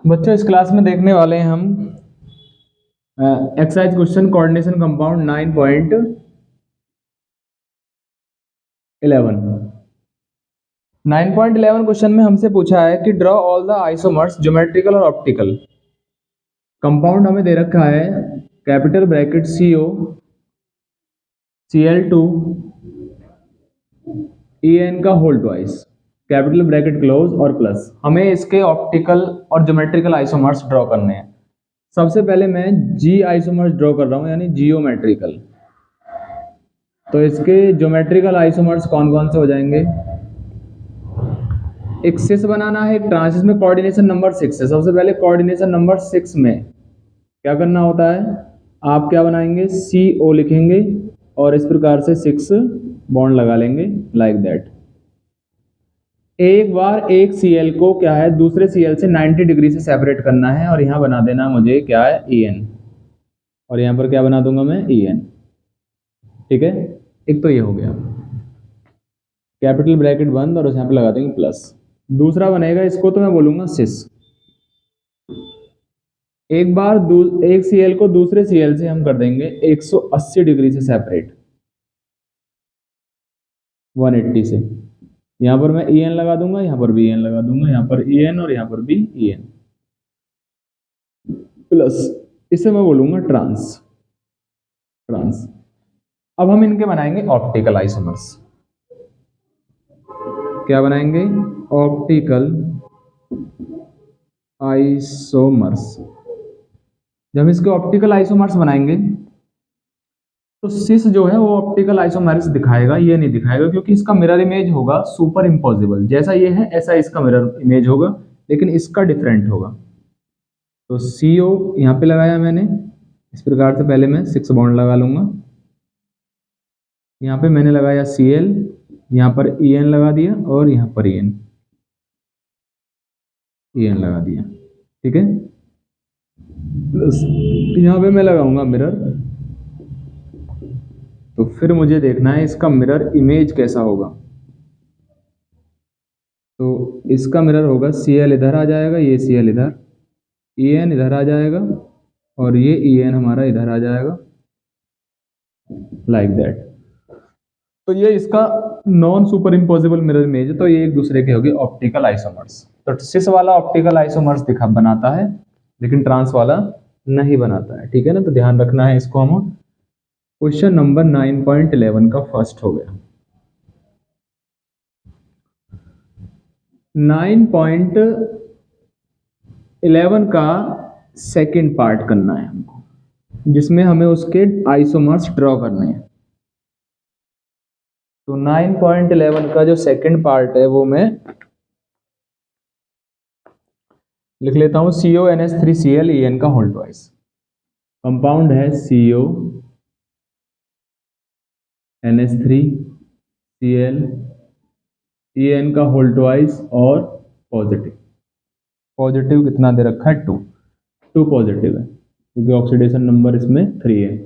बच्चों इस क्लास में देखने वाले हैं हम exercise question coordination compound 9.11। 9.11 question में हमसे पूछा है कि draw all the isomers geometrical और ऑप्टिकल। कंपाउंड हमें दे रखा है capital bracket CO Cl2 En का whole twice, capital bracket close और प्लस। हमें इसके ऑप्टिकल और ज्योमेट्रिकल आइसोमर्स ड्रॉ करने हैं। सबसे पहले मैं जी आइसोमर्स ड्रॉ कर रहा हूं, यानी जियोमेट्रिकल। तो इसके ज्योमेट्रिकल आइसोमर्स कौन कौन से हो जाएंगे? एक सिस बनाना है, एक ट्रांस, इसमें कोऑर्डिनेशन नंबर 6 है। सबसे पहले कोऑर्डिनेशन नंबर 6 में क्या करना होता है, आप क्या बनाएंगे, CO लिखेंगे और इस प्रकार से 6 बॉन्ड लगा लेंगे लाइक दैट। एक बार एक Cl को क्या है दूसरे Cl से 90 डिग्री से सेपरेट करना है और यहां बना देना मुझे क्या है En, और यहां पर क्या बना दूंगा मैं En। ठीक है, एक तो ये हो गया, कैपिटल ब्रैकेट बंद और यहां पे लगा देंगे प्लस। दूसरा बनेगा, इसको तो मैं बोलूंगा सिस। एक बार एक Cl को दूसरे Cl से हम कर देंगे 180 डिग्री से सेपरेट, 180 से। यहां पर मैं En लगा दूंगा, यहां पर भी En लगा दूंगा, यहां पर En और यहां पर भी En प्लस, इसे मैं बोलूंगा ट्रांस। ट्रांस। अब हम इनके बनाएंगे ऑप्टिकल आइसोमर्स। क्या बनाएंगे? Optical isomers. जब इसके ऑप्टिकल आइसोमर्स बनाएंगे तो सिस जो है वो ऑप्टिकल आइसोमर्स दिखाएगा, ये नहीं दिखाएगा, क्योंकि इसका मिरर इमेज होगा सुपर इम्पॉसिबल। जैसा ये है ऐसा इसका मिरर इमेज होगा, लेकिन इसका डिफरेंट होगा। तो CO यहाँ पे लगाया मैंने, इस प्रकार से पहले मैं 6 बॉन्ड लगा लूंगा। यहाँ पे मैंने लगाया Cl, यहाँ पर En लगा दिया और यहाँ पर En लगा दिया। ठीक है, प्लस यहाँ पे मैं लगाऊंगा मिरर। तो फिर मुझे देखना है इसका मिरर इमेज कैसा होगा। तो इसका मिरर होगा Cl इधर आ जाएगा, ये Cl इधर, En इधर आ जाएगा और ये En हमारा इधर आ जाएगा लाइक दैट। तो ये इसका non super imposable mirror image है। तो ये एक दूसरे के होगी ऑप्टिकल आइसोमर्स। तो सिस वाला ऑप्टिकल आइसोमर्स दिखा बनाता है, लेकिन ट्रांस वाला नहीं बनाता है। ठीक है ना, तो ध्यान रखना है इसको। हम क्वेश्चन नंबर 9.11 का फर्स्ट हो गया। 9.11 का सेकंड पार्ट करना है हमको, जिसमें हमें उसके आइसोमर्स ड्रॉ करने हैं। तो 9.11 का जो सेकंड पार्ट है वो मैं लिख लेता हूं, CONH3Cl En का होल ट्वाइस। कंपाउंड है CONH3Cl En का होल ट्वाइस और पॉजिटिव। पॉजिटिव कितना दे रखा है? 2 पॉजिटिव है, क्योंकि ऑक्सीडेशन नंबर इसमें 3 है।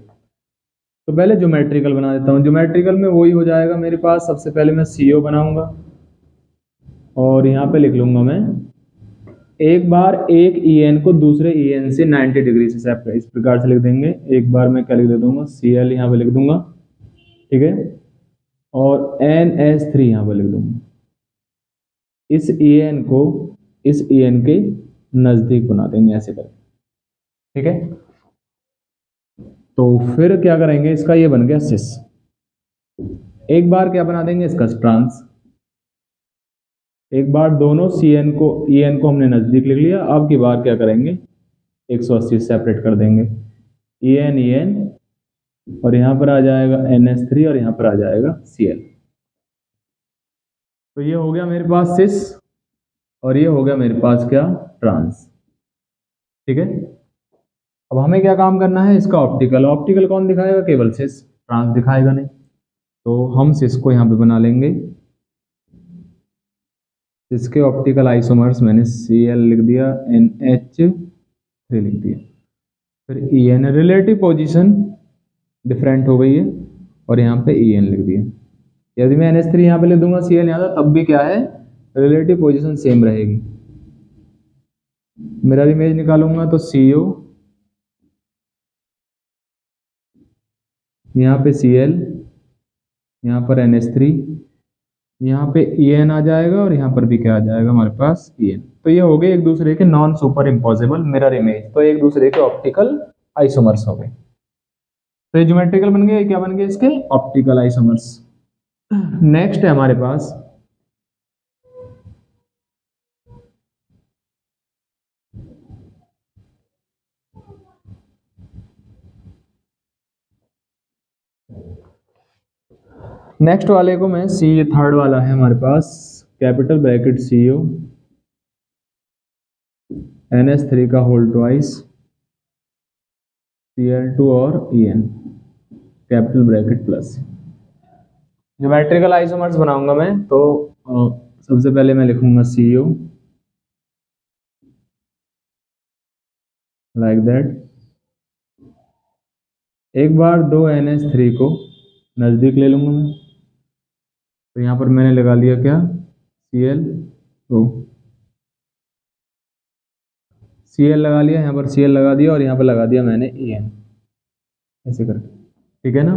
तो पहले ज्योमेट्रिकल बना देता हूँ। ज्योमेट्रिकल में वही हो जाएगा मेरे पास। सबसे पहले मैं CO बनाऊंगा और यहाँ पे लिख लूंगा मैं, एक बार एक En को दूसरे En से 90 डिग्री से सेपरेट, इस प्रकार से लिख देंगे। एक बार मैं क्या लिख दूंगा, Cl यहाँ पे लिख दूंगा, ठीक है, और NH3 यहाँ पे लिख दूंगा। इस En को इस En के नजदीक बना देंगे ऐसे करके। ठीक है, तो फिर क्या करेंगे, इसका ये बन गया सिस। एक बार क्या बना देंगे, इसका ट्रांस। एक बार दोनों En को हमने नजदीक लिख लिया। अब की बार क्या करेंगे, 180 सेपरेट कर देंगे। En और यहां पर आ जाएगा NH3 और यहां पर आ जाएगा Cl। तो ये हो गया मेरे पास सिस और ये हो गया मेरे पास क्या, ट्रांस। ठीक है, अब हमें क्या काम करना है, इसका ऑप्टिकल। ऑप्टिकल कौन दिखाएगा, केवल सिस, ट्रांस दिखाएगा नहीं। तो हम सिस को यहाँ पे बना लेंगे। इसके ऑप्टिकल आइसोमर्स मैंने Cl लिख दिया, NH3 लिख दिया, फिर En। रिलेटिव पोजीशन डिफरेंट हो गई है और यहाँ पे En लिख दिया। यदि मैं NH3 यहाँ पे लिख दूंगा, Cl यहाँ, तब भी क्या है, रिलेटिव पोजीशन सेम रहेगी। मिरर इमेज निकालूंगा तो CO, यहाँ पे Cl, यहाँ पर NH3, यहाँ पे En आ जाएगा और यहाँ पर भी क्या आ जाएगा हमारे पास En। तो ये हो गए एक दूसरे के non super impossible mirror image, तो एक दूसरे के ऑप्टिकल आइसोमर्स हो गए। तो ये ज्योमेट्रिकल बन गए, क्या बन गए इसके ऑप्टिकल आइसोमर्स। नेक्स्ट है हमारे पास नेक्स्ट वाले को मैं सी, थर्ड वाला है हमारे पास कैपिटल ब्रैकेट CO NH3 का होल ट्वाइस Cl2 और En capital bracket plus. Geometrical isomers बनाऊंगा मैं तो सबसे पहले मैं लिखूंगा CO लाइक दैट। एक बार दो NH3 को नज़दीक ले लूंगा मैं, तो यहाँ पर मैंने लगा लिया क्या Cl2, Cl लगा लिया, यहाँ पर Cl लगा दिया और यहाँ पर लगा दिया मैंने En, ऐसे करके, ठीक है ना।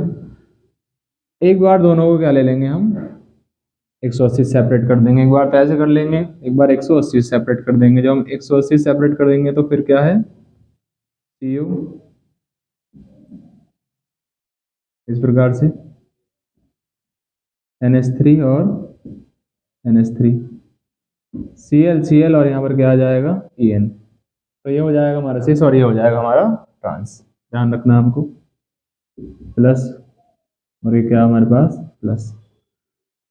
एक बार दोनों को क्या ले लेंगे हम 180 सेपरेट कर देंगे, एक बार तो ऐसे कर लेंगे, एक बार 180 सेपरेट कर देंगे। जब हम 180 सेपरेट कर देंगे तो फिर क्या है CO इस प्रकार से NH3 और NH3 Cl और यहाँ पर क्या आ जाएगा En। तो ये हो जाएगा हमारा सिस और ये हो जाएगा हमारा ट्रांस, ध्यान रखना हमको, प्लस और ये क्या हमारे पास प्लस।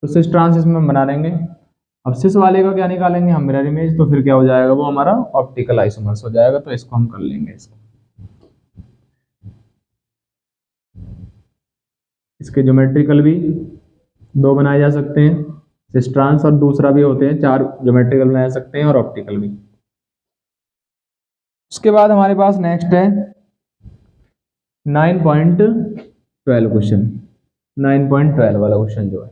तो सिस ट्रांस इसमें हम बना लेंगे। अब सिस वाले का क्या निकालेंगे हम मिरर इमेज, तो फिर क्या हो जाएगा वो हमारा ऑप्टिकल आइसोमर्स हो जाएगा। तो इसको हम कर लेंगे, इसके ज्योमेट्रिकल भी दो बनाए जा सकते हैं, सिस ट्रांस और दूसरा भी होते हैं, 4 ज्योमेट्रिकल बनाए जा सकते हैं और ऑप्टिकल भी। उसके बाद हमारे पास नेक्स्ट है 9.12 क्वेश्चन, 9.12 वाला क्वेश्चन जो है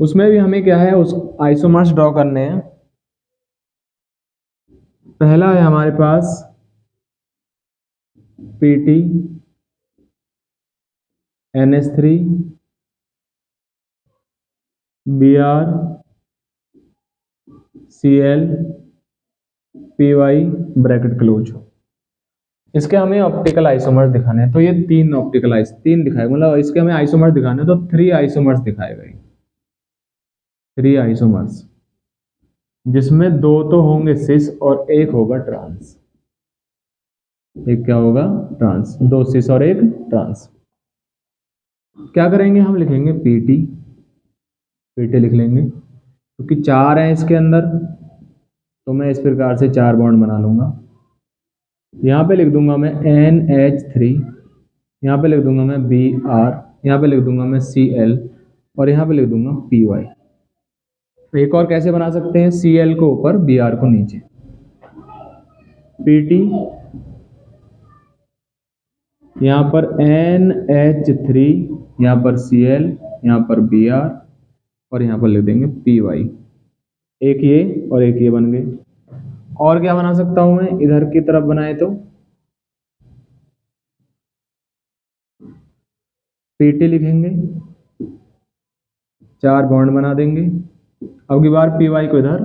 उसमें भी हमें क्या है उस आइसोमर्स ड्रॉ करने हैं। पहला है हमारे पास PT NH3 Br Cl Py bracket close. इसके हमें ऑप्टिकल आइसोमर्स दिखाने हैं, तो ये तीन दिखाएगा, मतलब इसके हमें आइसोमर्स दिखाने हैं तो 3 आइसोमर्स दिखाएगा, 3 आइसोमर्स, जिसमें 2 तो होंगे सिस और एक होगा ट्रांस। एक क्या होगा ट्रांस, 2 सिस और एक ट्रांस। क्या करेंगे हम लिखेंगे PT लिख लेंगे, क्योंकि 4 है इसके अंदर तो मैं इस प्रकार से 4 बॉन्ड बना लूंगा। यहाँ पे लिख दूंगा मैं NH3, यहाँ पे लिख दूंगा मैं Br, यहाँ पे लिख दूंगा मैं Cl और यहाँ पे लिख दूंगा Py। एक और कैसे बना सकते हैं, Cl को ऊपर Br को नीचे, PT यहाँ पर NH3, यहाँ पर Cl, यहाँ पर Br और यहाँ पर लिख देंगे Py। एक ये और एक ये बन गए। और क्या बना सकता हूं मैं, इधर की तरफ बनाए तो PT लिखेंगे, 4 बॉन्ड बना देंगे। अब की बार Py को इधर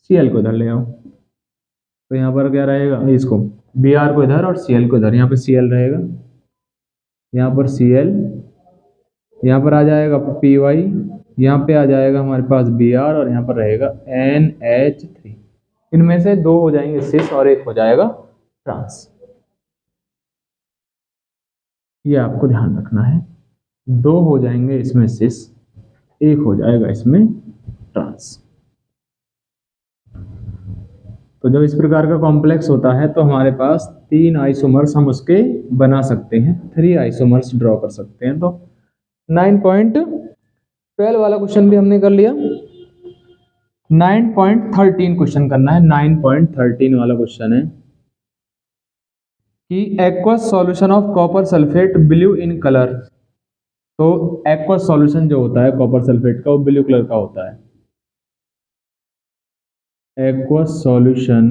Cl को इधर ले आओ, तो यहाँ पर क्या रहेगा, इसको Br को इधर और Cl को इधर, यहाँ पे Cl रहेगा, यहाँ पर Cl, यहाँ पर आ जाएगा Py, यहाँ पे आ जाएगा हमारे पास Br और यहाँ पर रहेगा NH3। इनमें से 2 हो जाएंगे सिस और एक हो जाएगा ट्रांस, ये आपको ध्यान रखना है। 2 हो जाएंगे इसमें सिस, एक हो जाएगा इसमें ट्रांस। तो जब इस प्रकार का कॉम्प्लेक्स होता है तो हमारे पास 3 आइसोमर्स हम उसके बना सकते हैं, 3 आइसोमर्स ड्रॉ कर सकते हैं। तो 9.12 वाला क्वेश्चन भी हमने कर लिया। 9.13 क्वेश्चन करना है। 9.13 वाला क्वेश्चन है कि aqueous solution of copper sulphate blue in colour. तो एक्वस सॉल्यूशन जो होता है कॉपर सल्फेट का वो ब्लू कलर का होता है। aqueous solution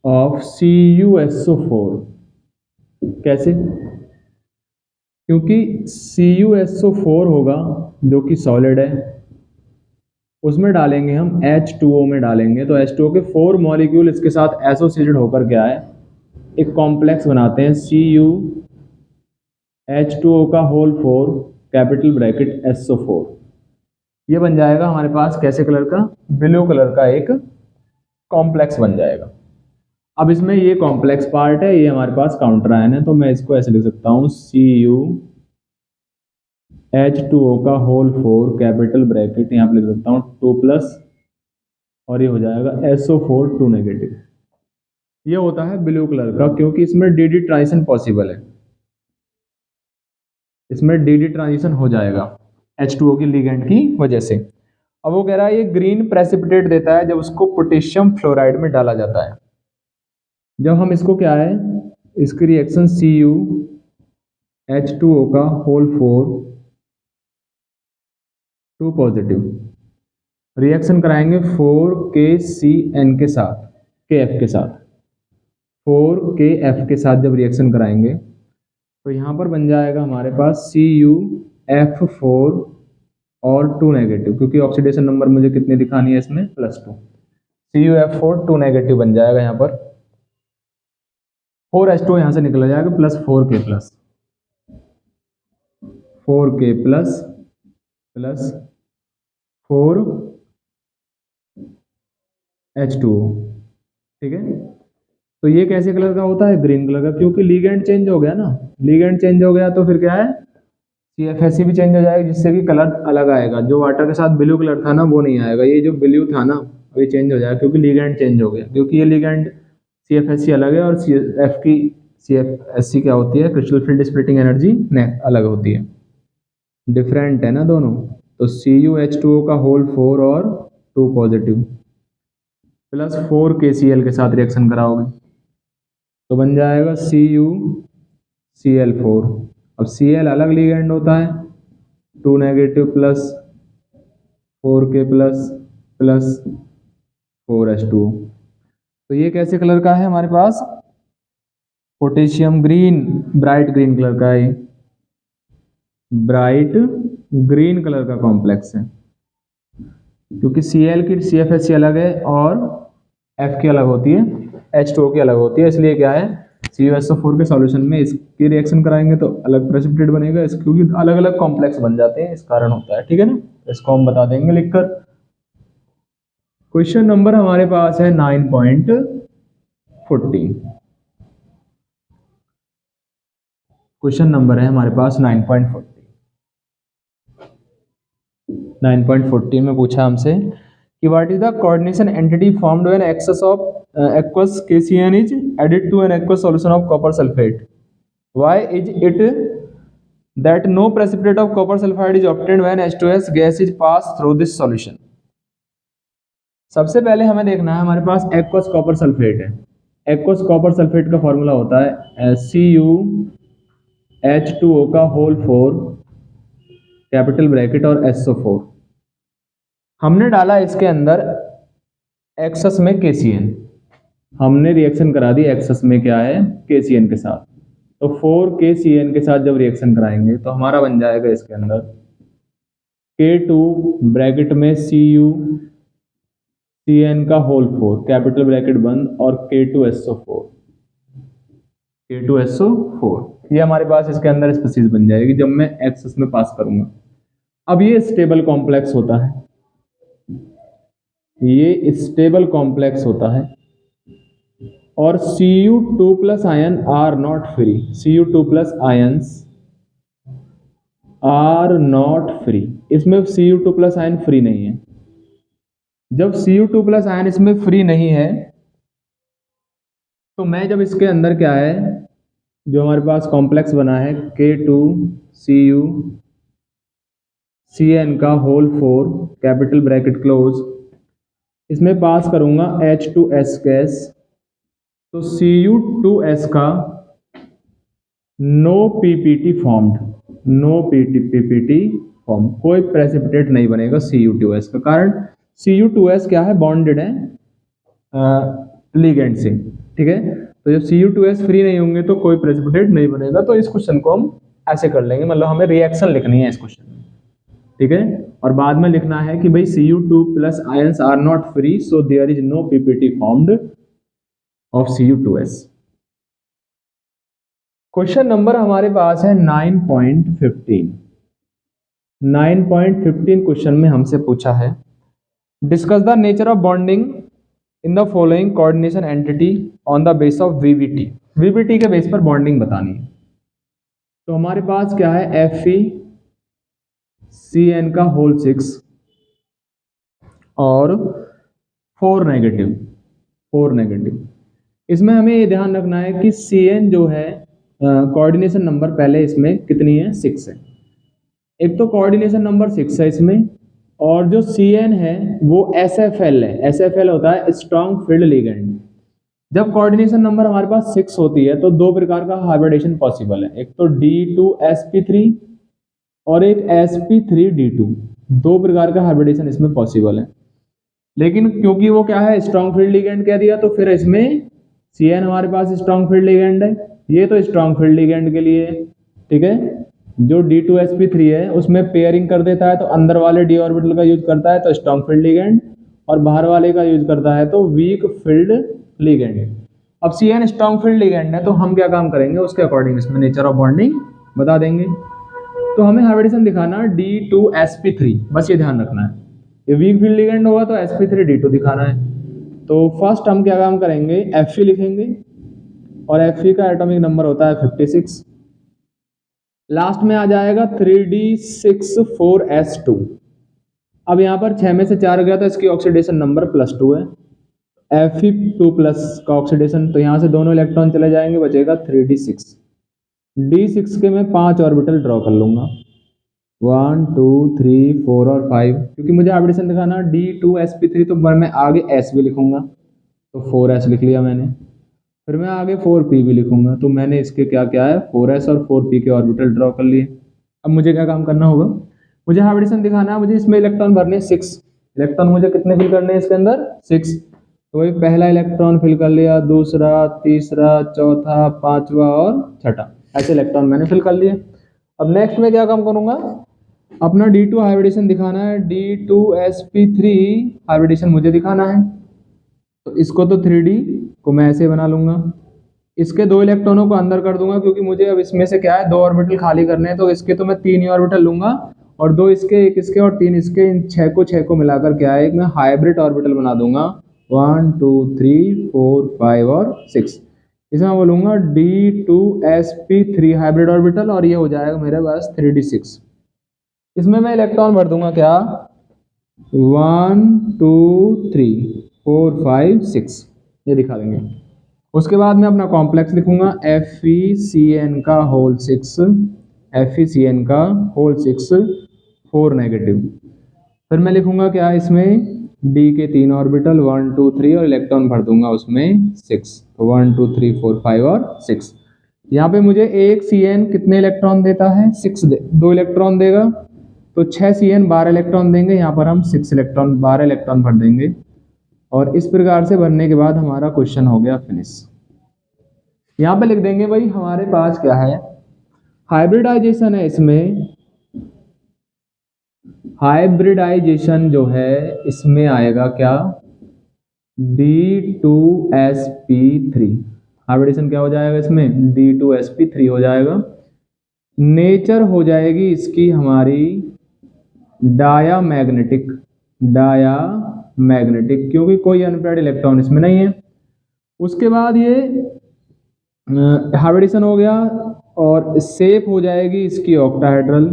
of CuSO4। कैसे? क्योंकि CuSO4 होगा जो कि सॉलिड है, उसमें डालेंगे हम H2O में डालेंगे, तो H2O के 4 मॉलिक्यूल इसके साथ एसोसिएटेड होकर क्या है, एक कॉम्प्लेक्स बनाते हैं CuH2O का होल 4 कैपिटल ब्रैकेट SO4। ये बन जाएगा हमारे पास कैसे कलर का, ब्लू कलर का एक कॉम्प्लेक्स बन जाएगा। अब इसमें ये कॉम्प्लेक्स पार्ट है, ये हमारे पास काउंटर आयन है, तो मैं इसको ऐसे लिख सकता हूँ CuH2O का होल 4 कैपिटल ब्रैकेट, यहाँ पे लिख सकता हूँ 2+ और ये हो जाएगा SO4 2 नेगेटिव। ये होता है ब्लू कलर का क्योंकि इसमें डी ट्रांजिशन पॉसिबल है, इसमें डी ट्रांजिशन हो जाएगा H2O की लिगेंड की वजह से। अब वो कह रहा है ये ग्रीन प्रेसिपिटेट देता है जब उसको पोटेशियम फ्लोराइड में डाला जाता है। जब हम इसको क्या है, इसकी रिएक्शन CuH2O का होल 4 2 पॉजिटिव रिएक्शन कराएंगे 4KCN के साथ, KF के साथ, 4KF के साथ जब रिएक्शन कराएंगे तो यहाँ पर बन जाएगा हमारे पास CuF4 और 2 नेगेटिव, क्योंकि ऑक्सीडेशन नंबर मुझे कितनी दिखानी है इसमें, +2। CuF4 2 नेगेटिव बन जाएगा, यहाँ पर 4H2 यहाँ से निकल जाएगा plus 4K plus 4K plus 4H2O। ठीक है, तो ये कैसे कलर का होता है, ग्रीन कलर का, क्योंकि लीगेंड चेंज हो गया ना, लीगेंड चेंज हो गया तो फिर क्या है, CFSC भी चेंज हो जाएगा, जिससे कि कलर अलग आएगा। जो वाटर के साथ ब्लू कलर था ना वो नहीं आएगा, ये जो ब्लू था ना ये चेंज हो जाएगा क्योंकि लीगेंड चेंज हो गया, क्योंकि ये लीगेंड CFSC अलग है और CF की CFSC क्या होती है, क्रिस्टल फील्ड स्प्लिटिंग एनर्जी अलग होती है, डिफरेंट है ना दोनों। तो CuH2O का होल 4 और 2 पॉजिटिव प्लस 4KCl के साथ रिएक्शन कराओगे तो बन जाएगा CuCl4। अब Cl अलग लिगेंड होता है, 2 negative plus 4K plus 4H2O। तो ये कैसे कलर का है हमारे पास, potassium green, bright green colour का है, ब्राइट ग्रीन कलर का कॉम्प्लेक्स है, क्योंकि Cl की CFSC अलग है और F की अलग होती है, H2O की अलग होती है, इसलिए क्या है CuSO4 के सॉल्यूशन में इसकी रिएक्शन कराएंगे तो अलग प्रेसिपिटेट बनेगा, क्योंकि अलग अलग कॉम्प्लेक्स बन जाते हैं, इस कारण होता है। ठीक है ना, इसको हम बता देंगे लिखकर। क्वेश्चन नंबर हमारे पास है 9.14। क्वेश्चन नंबर है हमारे पास 9.14। 9.14 में पूछा हमसे कि what is the coordination entity formed when excess of aqueous KCN is added to an aqueous solution of copper sulfate? Why is it that no precipitate of copper sulfide is obtained when H2S gas is passed through this solution? सबसे पहले हमें देखना है, हमारे पास aqueous copper sulphate है, aqueous copper sulphate का formula होता है CuH2O का होल 4 कैपिटल ब्रैकेट और SO4। हमने डाला इसके अंदर एक्सेस में KCN, हमने रिएक्शन करा दी एक्सेस में क्या है KCN के साथ, तो 4KCN के साथ जब रिएक्शन कराएंगे तो हमारा बन जाएगा इसके अंदर K2 ब्रैकेट में CuCN का होल 4 कैपिटल ब्रैकेट बंद और K2SO4, ये हमारे पास इसके अंदर स्पीशीज बन जाएगी जब मैं एक्सेस में पास करूंगा। अब ये स्टेबल कॉम्प्लेक्स होता है, ये स्टेबल कॉम्प्लेक्स होता है और Cu2+ ion are not free, Cu2+ ions are not free, इसमें Cu2+ आयन फ्री नहीं है। जब Cu2+ आयन इसमें फ्री नहीं है तो मैं जब इसके अंदर क्या है, जो हमारे पास कॉम्प्लेक्स बना है K2CuCN का होल 4 कैपिटल ब्रैकेट क्लोज, इसमें पास करूंगा H2S गैस, तो Cu2S का no PPT formed, no PPT form, कोई प्रेसिपिटेट नहीं बनेगा Cu2S का कारण Cu2s क्या है, बॉन्डेड है लिगेंड से, ठीक है। तो जब Cu2s फ्री नहीं होंगे तो कोई प्रेसिपिटेट नहीं बनेगा। तो इस क्वेश्चन को हम ऐसे कर लेंगे, मतलब हमें रिएक्शन लिखनी है इस क्वेश्चन में, ठीक है। और बाद में लिखना है कि भाई Cu2 plus ions are not free, so there is no PPT formed of Cu2s। Question number हमारे पास है 9.15। 9.15 क्वेश्चन में हमसे पूछा है, discuss the nature of bonding in the following coordination entity on the base of VBT. VBT के base पर bonding बतानी है। तो हमारे पास क्या है, FeCN का होल 6 और 4 नेगेटिव। इसमें हमें ये ध्यान रखना है कि Cn जो है कोऑर्डिनेशन नंबर पहले इसमें कितनी है, 6 है। एक तो कोऑर्डिनेशन नंबर 6 है इसमें, और जो Cn है वो SFL है। SFL होता है स्ट्रॉन्ग फील्ड लिगेंड। जब कोऑर्डिनेशन नंबर हमारे पास 6 होती है तो दो प्रकार का हाइब्रिडेशन पॉसिबल है, एक तो D2sp3 और एक sp3d2। दो प्रकार का हाइब्रिडेशन इसमें पॉसिबल है। लेकिन क्योंकि वो क्या है, स्ट्रॉन्ग फील्ड लिगेंड कह दिया, तो फिर इसमें Cn हमारे पास स्ट्रॉन्ग फील्ड लिगेंड है, ये तो स्ट्रॉन्ग फील्ड लिगेंड के लिए, ठीक है। जो D2sp3 है उसमें पेयरिंग कर देता है तो अंदर वाले d ऑर्बिटल का यूज करता है तो स्ट्रॉन्ग फील्ड लिगेंड, और बाहर वाले का यूज करता है तो वीक फील्ड लिगेंड। अब Cn स्ट्रॉन्ग फील्ड लिगेंड है तो हम क्या काम करेंगे, उसके अकॉर्डिंग इसमें नेचर ऑफ बॉन्डिंग बता देंगे। तो हमें हाइब्रिडेशन दिखाना D2sp3, बस ये ध्यान रखना है। ये वीक फील्ड लिगेंड होगा तो sp3d2 दिखाना है। तो फर्स्ट हम क्या काम करेंगे, Fe लिखेंगे, और Fe का एटॉमिक नंबर होता है 56। लास्ट में आ जाएगा 3d64s2। अब यहाँ पर 6 में से 4 गया तो इसकी ऑक्सीडेशन नंबर +2 है। Fe2+ का ऑक्सीडेशन, तो यहाँ से दोनों इलेक्ट्रॉन चले जाएंगे, बचेगा 3d6। d6 के मैं 5 ऑर्बिटल ड्रॉ कर लूंगा, 1 2 3 4 और 5। क्योंकि मुझे हाइब्रिडेशन दिखाना D2sp3 तो मैं आगे S भी लिखूंगा, तो 4s लिख लिया मैंने। फिर मैं आगे 4p भी लिखूंगा, तो मैंने इसके क्या क्या है, 4s और 4p के ऑर्बिटल ड्रॉ कर लिए। अब मुझे क्या काम करना होगा, मुझे हाइब्रिडेशन दिखाना है, मुझे इसमें इलेक्ट्रॉन भरने 6 इलेक्ट्रॉन मुझे कितने फिल करने हैं इसके अंदर, 6। तो वही पहला इलेक्ट्रॉन फिल कर लिया, दूसरा, तीसरा, चौथा, पांचवा और छठा, ऐसे इलेक्ट्रॉन मैंने फिल कर लिए। अब नेक्स्ट में क्या काम करूंगा, अपना D2 हाइब्रिडेशन दिखाना है, D2sp3 हाइब्रिडेशन मुझे दिखाना है। तो इसको तो 3D को मैं ऐसे बना लूंगा, इसके 2 इलेक्ट्रॉनों को अंदर कर दूंगा, क्योंकि मुझे अब इसमें से क्या है, 2 ऑर्बिटल खाली करने हैं। तो इसके तो मैं 3 ही ऑर्बिटल लूंगा, और 2 इसके, 1 इसके और 3 इसके, इन 6 को मिलाकर क्या है, एक मैं हाइब्रिड ऑर्बिटल बना दूंगा, 1 2 3 4 5 और 6। इसमें मैं बोलूंगा D2sp3 हाइब्रिड ऑर्बिटल, और ये हो जाएगा मेरे पास 3d6। इसमें मैं इलेक्ट्रॉन भर दूंगा क्या, 1 2 3 4 5 6, ये दिखा देंगे। उसके बाद मैं अपना कॉम्प्लेक्स लिखूंगा, FeCN का होल 6, FeCN का होल 6 4 नेगेटिव। फिर मैं लिखूंगा क्या, इसमें D के 3 ऑर्बिटल 1 2 3, और इलेक्ट्रॉन भर दूंगा उसमें 6, तो 1 2 3 4 5 और 6। यहाँ पे मुझे एक Cn कितने इलेक्ट्रॉन देता है, 6 2 इलेक्ट्रॉन देगा, तो 6 Cn 12 इलेक्ट्रॉन देंगे। यहाँ पर हम 6 इलेक्ट्रॉन 12 इलेक्ट्रॉन भर देंगे, और इस प्रकार से भरने के बाद हमारा क्वेश्चन हो गया फिनिश। यहाँ पे लिख देंगे भाई हमारे पास क्या है, हाइब्रिडाइजेशन है इसमें, हाइब्रिडाइजेशन जो है इसमें आएगा क्या, D2sp3 हाइब्रिडेशन क्या हो जाएगा इसमें, D2sp3 हो जाएगा। नेचर हो जाएगी इसकी हमारी डायामैग्नेटिक, क्योंकि कोई अनपेयर्ड इलेक्ट्रॉन इसमें नहीं है। उसके बाद ये हाइब्रिडेशन हो गया, और शेप हो जाएगी इसकी ऑक्टाहेड्रल।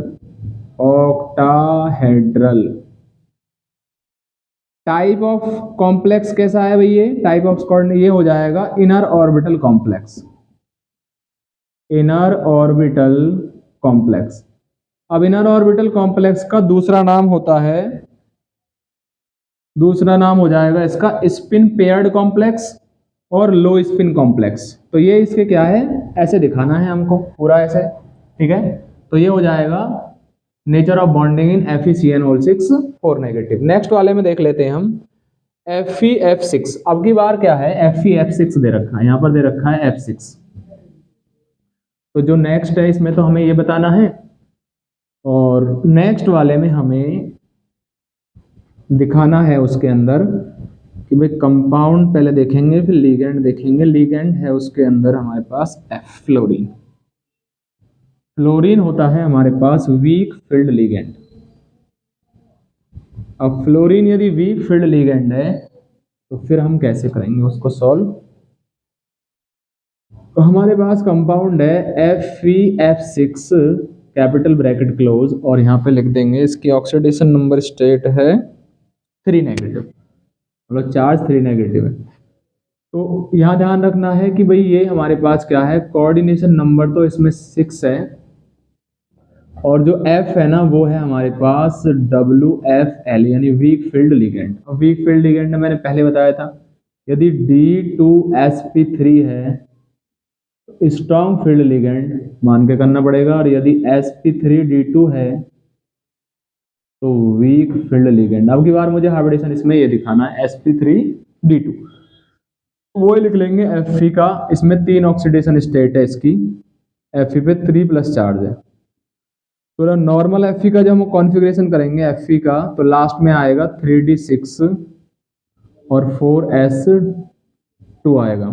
टाइप ऑफ कॉम्प्लेक्स कैसा है भाई, ये टाइप ऑफ कोऑर्डिनेट ये हो जाएगा inner orbital complex, inner orbital complex. अब इनर ऑर्बिटल कॉम्प्लेक्स का दूसरा नाम होता है, दूसरा नाम हो जाएगा इसका स्पिन पेयर्ड कॉम्प्लेक्स और लो स्पिन कॉम्प्लेक्स। तो ये इसके क्या है, ऐसे दिखाना है हमको पूरा ऐसे, ठीक है। तो ये हो जाएगा nature of bonding in FeCN6 4 negative. Next वाले में देख लेते हैं हम FeF6। अब की बार क्या है, FeF6 दे रखा है, यहाँ पर दे रखा है F6। तो जो नेक्स्ट है इसमें तो हमें ये बताना है, और नेक्स्ट वाले में हमें दिखाना है उसके अंदर कि भाई कंपाउंड पहले देखेंगे फिर लीगेंड देखेंगे। लीगेंड है उसके अंदर हमारे पास F, फ्लोरीन। फ्लोरीन होता है हमारे पास वीक फील्ड लीगेंड। अब फ्लोरीन यदि वीक फील्ड लीगेंड है तो फिर हम कैसे करेंगे उसको सॉल्व। तो हमारे पास कंपाउंड है FeF6 कैपिटल ब्रैकेट क्लोज, और यहाँ पे लिख देंगे इसकी ऑक्सीडेशन नंबर स्टेट है 3 नेगेटिव, मतलब चार्ज 3 नेगेटिव है। तो यहाँ ध्यान रखना है कि भाई ये हमारे पास क्या है, कोऑर्डिनेशन नंबर तो इसमें 6 है, और जो F है ना वो है हमारे पास WFL यानी वीक फील्ड लिगेंड। अब वीक फील्ड लिगेंड मैंने पहले बताया था, यदि D2sp3 है तो स्ट्रॉन्ग फील्ड लिगेंड मान के करना पड़ेगा, और यदि sp3d2 है तो वीक फील्ड लिगेंड। अब की बार मुझे हाइब्रिडेशन इसमें ये दिखाना है sp3d2, वो लिख लेंगे Fe का। इसमें 3 ऑक्सीडेशन स्टेट है इसकी, Fe पे 3+ चार्ज है। तो नॉर्मल Fe का जब हम कॉन्फ़िगरेशन करेंगे Fe का तो लास्ट में आएगा 3d6 और 4s2 आएगा।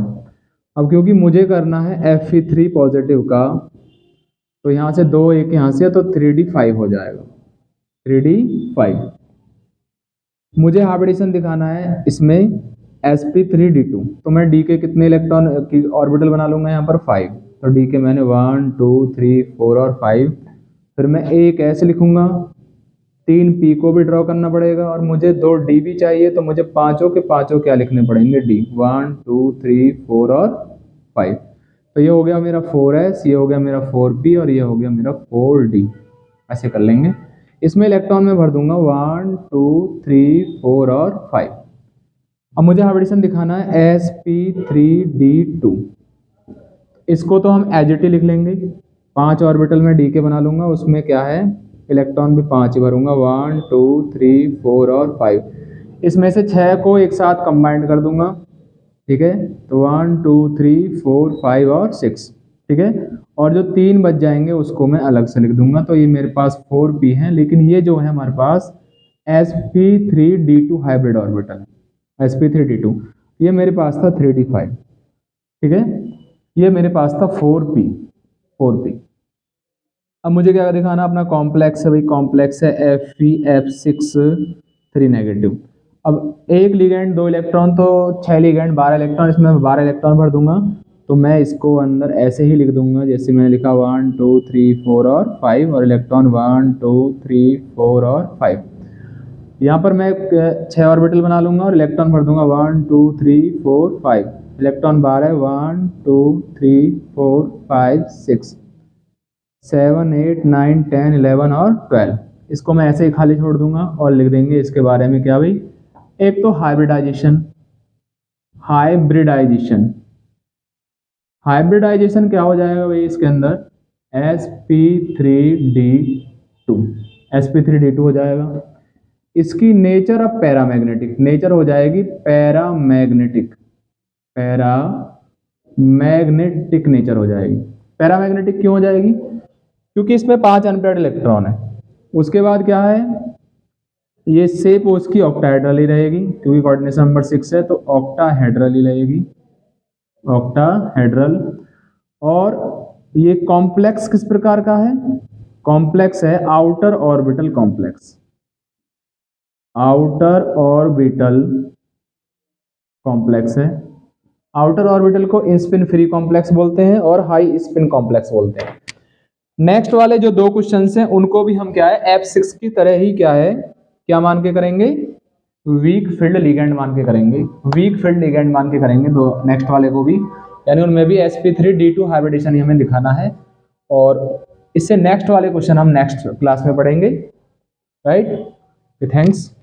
अब क्योंकि मुझे करना है Fe3 पॉजिटिव का, तो यहाँ से 2 1 यहाँ से तो 3d5 हो जाएगा, 3d5। मुझे हाइब्रिडेशन दिखाना है इसमें sp3d2, तो मैं d के कितने इलेक्ट्रॉन की ऑर्बिटल बना लूंगा यहाँ पर 5। तो d के मैंने 1 2 3 4 और 5। फिर मैं एक ऐसे लिखूंगा, 3 p को भी ड्रॉ करना पड़ेगा, और मुझे 2 d भी चाहिए, तो मुझे पांचों के पांचों क्या लिखने पड़ेंगे, d 1 2 3 4 और 5। तो ये हो गया मेरा 4s, ये हो गया मेरा 4p, और ये हो गया मेरा 4d। ऐसे कर लेंगे। इसमें इलेक्ट्रॉन में भर दूंगा 1 2 3 4 और 5। अब मुझे हाइब्रिडेशन दिखाना है sp3d2। इसको तो हम एज इट ही लिख लेंगे, 5 ऑर्बिटल में d के बना लूंगा, उसमें क्या है इलेक्ट्रॉन भी 5 ही भरूंगा, 1 2 3 4 और 5। इसमें से 6 को एक साथ कंबाइंड कर दूंगा, ठीक है। तो 1 2 3 4 5 और 6, ठीक है। और जो 3 बच जाएंगे उसको मैं अलग से लिख दूंगा। तो ये मेरे पास 4p है, लेकिन ये जो है हमारे पास sp3d2 हाइब्रिड ऑर्बिटल है। sp3d2 ये मेरे पास था 3d5, ठीक है। ये मेरे पास था 4p। अब मुझे क्या दिखाना, अपना कॉम्प्लेक्स है भाई, कॉम्प्लेक्स है FeF6 3 नेगेटिव। अब एक लिगेंड 2 इलेक्ट्रॉन, तो 6 लिगेंड 12 इलेक्ट्रॉन, इसमें 12 इलेक्ट्रॉन भर दूंगा। तो मैं इसको अंदर ऐसे ही लिख दूंगा जैसे मैंने लिखा 1 2 3 4 और 5, और इलेक्ट्रॉन 1 2 3 4 और 5। यहाँ पर मैं 6 ऑर्बिटल बना लूंगा और इलेक्ट्रॉन भर दूंगा 1 2 3 4 5। इलेक्ट्रॉन 12 1 2 3 4 5 6 7 8 9 10 11 और 12। इसको मैं ऐसे ही खाली छोड़ दूंगा और लिख देंगे इसके बारे में क्या भाई, एक तो हाइब्रिडाइजेशन क्या हो जाएगा भाई इसके अंदर, sp3d2 हो जाएगा। इसकी नेचर अब पैरामैग्नेटिक नेचर हो जाएगी, पैरामैग्नेटिक नेचर हो जाएगी। पैरामैग्नेटिक क्यों हो जाएगी, क्योंकि इसमें 5 अनपेयर्ड इलेक्ट्रॉन है। उसके बाद क्या है, ये शेप उसकी ऑक्टाहेड्रल ही रहेगी, क्योंकि कोऑर्डिनेशन नंबर 6 है तो ऑक्टाहेड्रल ही रहेगी, ऑक्टाहेड्रल। और ये कॉम्प्लेक्स किस प्रकार का है, कॉम्प्लेक्स है outer orbital complex, outer orbital complex है। आउटर ऑर्बिटल को स्पिन फ्री कॉम्प्लेक्स बोलते हैं और हाई स्पिन कॉम्प्लेक्स बोलते हैं। नेक्स्ट वाले जो 2 क्वेश्चंस हैं उनको भी हम क्या है F6 की तरह ही क्या है, क्या मान के करेंगे, वीक फील्ड लिगेंड मान के करेंगे, वीक फील्ड लिगेंड मान के करेंगे। दो नेक्स्ट वाले को भी, यानी उनमें भी sp3d2 हाइब्रिडेशन ही हमें दिखाना है। और इससे नेक्स्ट वाले क्वेश्चन हम नेक्स्ट क्लास में पढ़ेंगे, राइट। थैंक्स।